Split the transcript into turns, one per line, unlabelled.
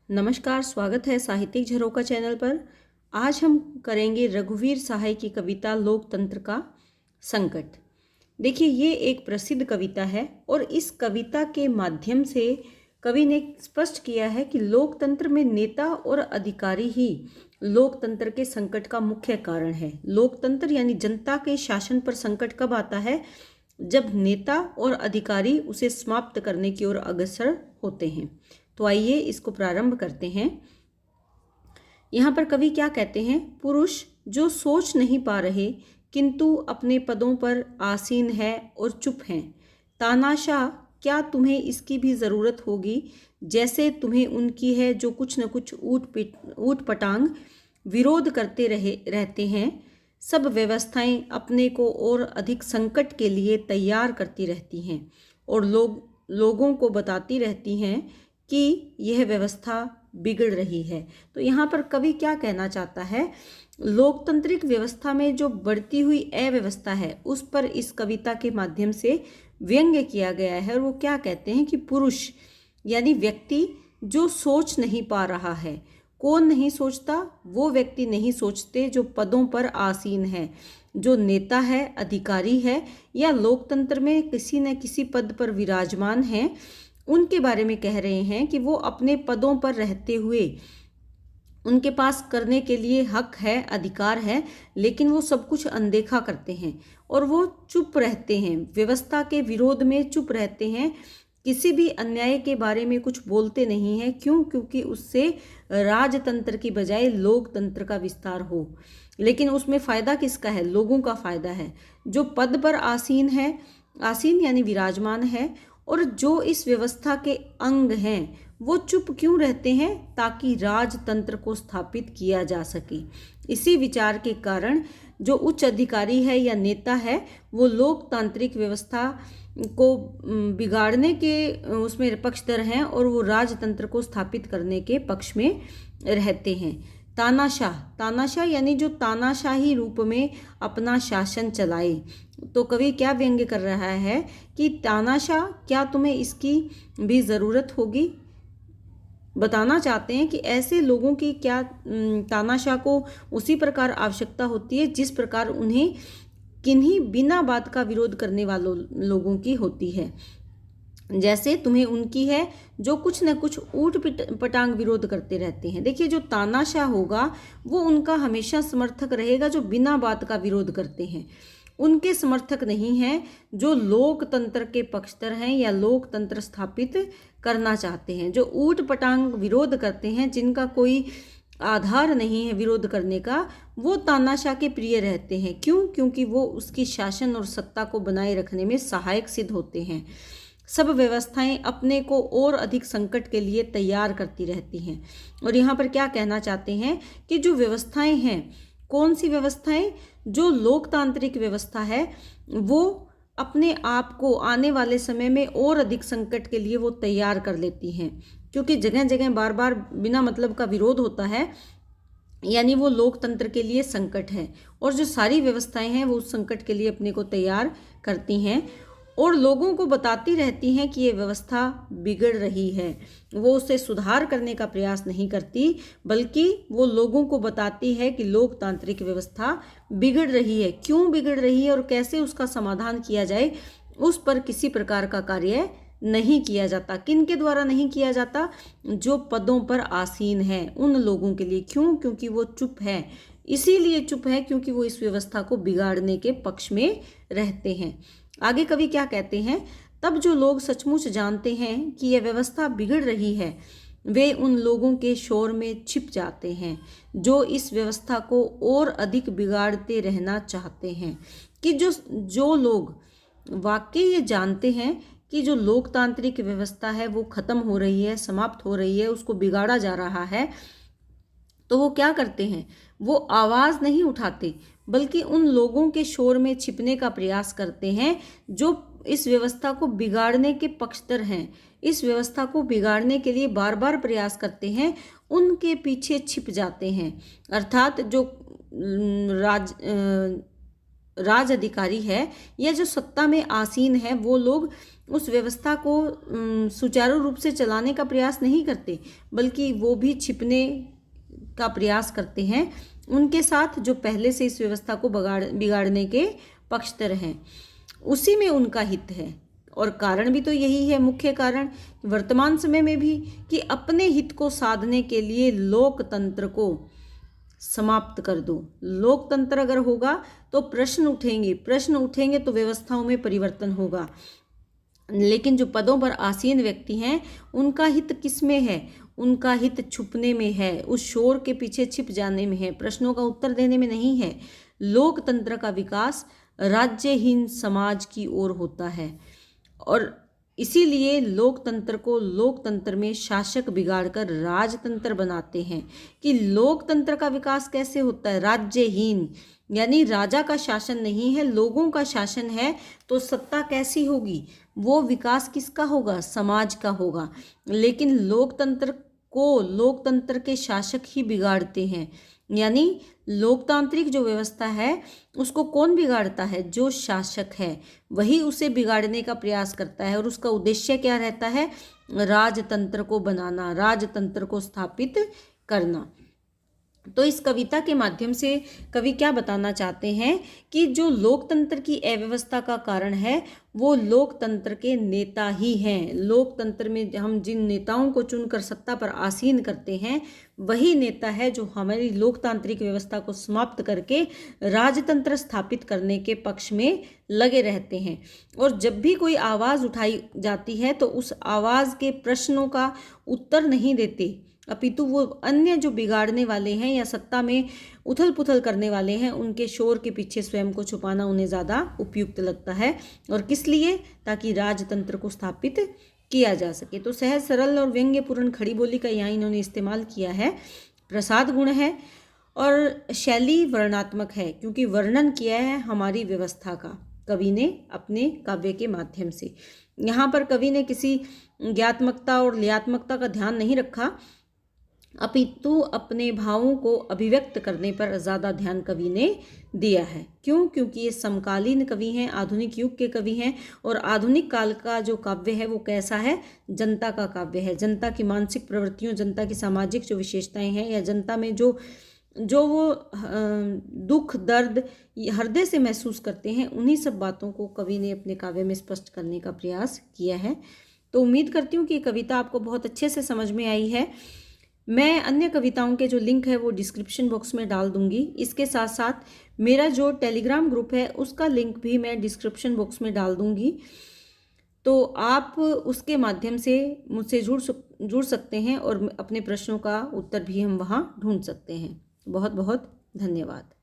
नमस्कार, स्वागत है साहित्यिक झरोखा चैनल पर। आज हम करेंगे रघुवीर सहाय की कविता लोकतंत्र का संकट। देखिए, ये एक प्रसिद्ध कविता है और इस कविता के माध्यम से कवि ने स्पष्ट किया है कि लोकतंत्र में नेता और अधिकारी ही लोकतंत्र के संकट का मुख्य कारण है। लोकतंत्र यानी जनता के शासन पर संकट कब आता है? जब नेता और अधिकारी उसे समाप्त करने की ओर अग्रसर होते हैं। तो आइए इसको प्रारंभ करते हैं। यहाँ पर कवि क्या कहते हैं? पुरुष जो सोच नहीं पा रहे किंतु अपने पदों पर आसीन है और चुप हैं। तानाशाह, क्या तुम्हें इसकी भी ज़रूरत होगी जैसे तुम्हें उनकी है, जो कुछ न कुछ ऊट पटांग विरोध करते रहते हैं। सब व्यवस्थाएं अपने को और अधिक संकट के लिए तैयार करती रहती हैं और लोगों को बताती रहती हैं कि यह व्यवस्था बिगड़ रही है। तो यहाँ पर कवि क्या कहना चाहता है? लोकतांत्रिक व्यवस्था में जो बढ़ती हुई अव्यवस्था है उस पर इस कविता के माध्यम से व्यंग्य किया गया है। और वो क्या कहते हैं कि पुरुष यानी व्यक्ति जो सोच नहीं पा रहा है। कौन नहीं सोचता? वो व्यक्ति नहीं सोचते जो पदों पर आसीन है, जो नेता है, अधिकारी है या लोकतंत्र में किसी न किसी पद पर विराजमान है। उनके बारे में कह रहे हैं कि वो अपने पदों पर रहते हुए उनके पास करने के लिए हक है, अधिकार है, लेकिन वो सब कुछ अनदेखा करते हैं और वो चुप रहते हैं, व्यवस्था के विरोध में चुप रहते हैं, किसी भी अन्याय के बारे में कुछ बोलते नहीं हैं। क्यों? क्योंकि उससे राजतंत्र की बजाय लोकतंत्र का विस्तार हो। लेकिन उसमें फ़ायदा किसका है? लोगों का फ़ायदा है। जो पद पर आसीन है, आसीन यानी विराजमान है, और जो इस व्यवस्था के अंग हैं वो चुप क्यों रहते हैं? ताकि राजतंत्र को स्थापित किया जा सके। इसी विचार के कारण जो उच्च अधिकारी है या नेता है वो लोकतांत्रिक व्यवस्था को बिगाड़ने के उसमें पक्षधर हैं और वो राजतंत्र को स्थापित करने के पक्ष में रहते हैं। तानाशाह, तानाशाह यानी जो तानाशाही रूप में अपना शासन चलाए। तो कवि क्या व्यंग्य कर रहा है कि तानाशाह, क्या तुम्हें इसकी भी ज़रूरत होगी? बताना चाहते हैं कि ऐसे लोगों की क्या तानाशाह को उसी प्रकार आवश्यकता होती है जिस प्रकार उन्हें किन्हीं बिना बात का विरोध करने वालों लोगों की होती है। जैसे तुम्हें उनकी है जो कुछ न कुछ ऊट पटांग विरोध करते रहते हैं। देखिए, जो तानाशाह होगा वो उनका हमेशा समर्थक रहेगा जो बिना बात का विरोध करते हैं। उनके समर्थक नहीं हैं जो लोकतंत्र के पक्षधर हैं या लोकतंत्र स्थापित करना चाहते हैं। जो ऊट पटांग विरोध करते हैं, जिनका कोई आधार नहीं है विरोध करने का, वो तानाशाह के प्रिय रहते हैं। क्यों? क्योंकि वो उसकी शासन और सत्ता को बनाए रखने में सहायक सिद्ध होते हैं। सब व्यवस्थाएं अपने को और अधिक संकट के लिए तैयार करती रहती हैं। और यहाँ पर क्या कहना चाहते हैं कि जो व्यवस्थाएं हैं, कौन सी व्यवस्थाएं? जो लोकतांत्रिक व्यवस्था है वो अपने आप को आने वाले समय में और अधिक संकट के लिए वो तैयार कर लेती हैं। क्योंकि जगह जगह बार बार बिना मतलब का विरोध होता है, यानी वो लोकतंत्र के लिए संकट है। और जो सारी व्यवस्थाएं हैं वो उस संकट के लिए अपने को तैयार करती हैं और लोगों को बताती रहती हैं कि ये व्यवस्था बिगड़ रही है। वो उसे सुधार करने का प्रयास नहीं करती, बल्कि वो लोगों को बताती है कि लोकतांत्रिक व्यवस्था बिगड़ रही है। क्यों बिगड़ रही है और कैसे उसका समाधान किया जाए, उस पर किसी प्रकार का कार्य नहीं किया जाता। किन के द्वारा नहीं किया जाता? जो पदों पर आसीन है उन लोगों के लिए। क्यों? क्योंकि वो चुप है। इसीलिए चुप है क्योंकि वो इस व्यवस्था को बिगाड़ने के पक्ष में रहते हैं। आगे कवि क्या कहते हैं? तब जो लोग सचमुच जानते हैं कि यह व्यवस्था बिगड़ रही है, वे उन लोगों के शोर में छिप जाते हैं जो इस व्यवस्था को और अधिक बिगाड़ते रहना चाहते हैं। कि जो लोग वाकई ये जानते हैं कि जो लोकतांत्रिक व्यवस्था है वो खत्म हो रही है, समाप्त हो रही है, उसको बिगाड़ा जा रहा है, तो वो क्या करते हैं? वो आवाज़ नहीं उठाते, बल्कि उन लोगों के शोर में छिपने का प्रयास करते हैं जो इस व्यवस्था को बिगाड़ने के पक्षधर हैं, इस व्यवस्था को बिगाड़ने के लिए बार बार प्रयास करते हैं, उनके पीछे छिप जाते हैं। अर्थात जो राज अधिकारी है या जो सत्ता में आसीन है, वो लोग उस व्यवस्था को सुचारू रूप से चलाने का प्रयास नहीं करते, बल्कि वो भी छिपने का प्रयास करते हैं उनके साथ जो पहले से इस व्यवस्था को बिगाड़ने के पक्षधर हैं। उसी में उनका हित है। और कारण भी तो यही है, मुख्य कारण वर्तमान समय में भी, कि अपने हित को साधने के लिए लोकतंत्र को समाप्त कर दो। लोकतंत्र अगर होगा तो प्रश्न उठेंगे तो व्यवस्थाओं में परिवर्तन होगा। लेकिन जो पदों पर आसीन व्यक्ति हैं उनका हित किस में है? उनका हित छुपने में है, उस शोर के पीछे छिप जाने में है, प्रश्नों का उत्तर देने में नहीं है। लोकतंत्र का विकास राज्यहीन समाज की ओर होता है और इसीलिए लोकतंत्र को लोकतंत्र में शासक बिगाड़कर राजतंत्र बनाते हैं। कि लोकतंत्र का विकास कैसे होता है? राज्यहीन, यानी राजा का शासन नहीं है, लोगों का शासन है, तो सत्ता कैसी होगी? वो विकास किसका होगा? समाज का होगा। लेकिन लोकतंत्र को लोकतंत्र के शासक ही बिगाड़ते हैं। यानी लोकतांत्रिक जो व्यवस्था है उसको कौन बिगाड़ता है? जो शासक है वही उसे बिगाड़ने का प्रयास करता है। और उसका उद्देश्य क्या रहता है? राजतंत्र को बनाना, राजतंत्र को स्थापित करना। तो इस कविता के माध्यम से कवि क्या बताना चाहते हैं कि जो लोकतंत्र की अव्यवस्था का कारण है वो लोकतंत्र के नेता ही हैं। लोकतंत्र में हम जिन नेताओं को चुनकर सत्ता पर आसीन करते हैं वही नेता है जो हमारी लोकतांत्रिक व्यवस्था को समाप्त करके राजतंत्र स्थापित करने के पक्ष में लगे रहते हैं। और जब भी कोई आवाज़ उठाई जाती है तो उस आवाज़ के प्रश्नों का उत्तर नहीं देते, अपितु वो अन्य जो बिगाड़ने वाले हैं या सत्ता में उथल पुथल करने वाले हैं उनके शोर के पीछे स्वयं को छुपाना उन्हें ज़्यादा उपयुक्त लगता है। और किस लिए? ताकि राजतंत्र को स्थापित किया जा सके। तो सहज सरल और व्यंग्यपूर्ण खड़ी बोली का यहाँ इन्होंने इस्तेमाल किया है। प्रसाद गुण है और शैली वर्णनात्मक है, क्योंकि वर्णन किया है हमारी व्यवस्था का कवि ने अपने काव्य के माध्यम से। यहाँ पर कवि ने किसी ज्ञात्मकता और लयात्मकता का ध्यान नहीं रखा, अपितु अपने भावों को अभिव्यक्त करने पर ज़्यादा ध्यान कवि ने दिया है। क्यों? क्योंकि ये समकालीन कवि हैं, आधुनिक युग के कवि हैं। और आधुनिक काल का जो काव्य है वो कैसा है? जनता का काव्य है। जनता की मानसिक प्रवृत्तियों, जनता की सामाजिक जो विशेषताएं हैं या जनता में जो वो दुख दर्द हृदय से महसूस करते हैं, उन्हीं सब बातों को कवि ने अपने काव्य में स्पष्ट करने का प्रयास किया है। तो उम्मीद करती हूँ कि कविता आपको बहुत अच्छे से समझ में आई है। मैं अन्य कविताओं के जो लिंक है वो डिस्क्रिप्शन बॉक्स में डाल दूंगी। इसके साथ साथ मेरा जो टेलीग्राम ग्रुप है उसका लिंक भी मैं डिस्क्रिप्शन बॉक्स में डाल दूंगी, तो आप उसके माध्यम से मुझसे जुड़ सकते हैं और अपने प्रश्नों का उत्तर भी हम वहाँ ढूंढ सकते हैं। बहुत बहुत धन्यवाद।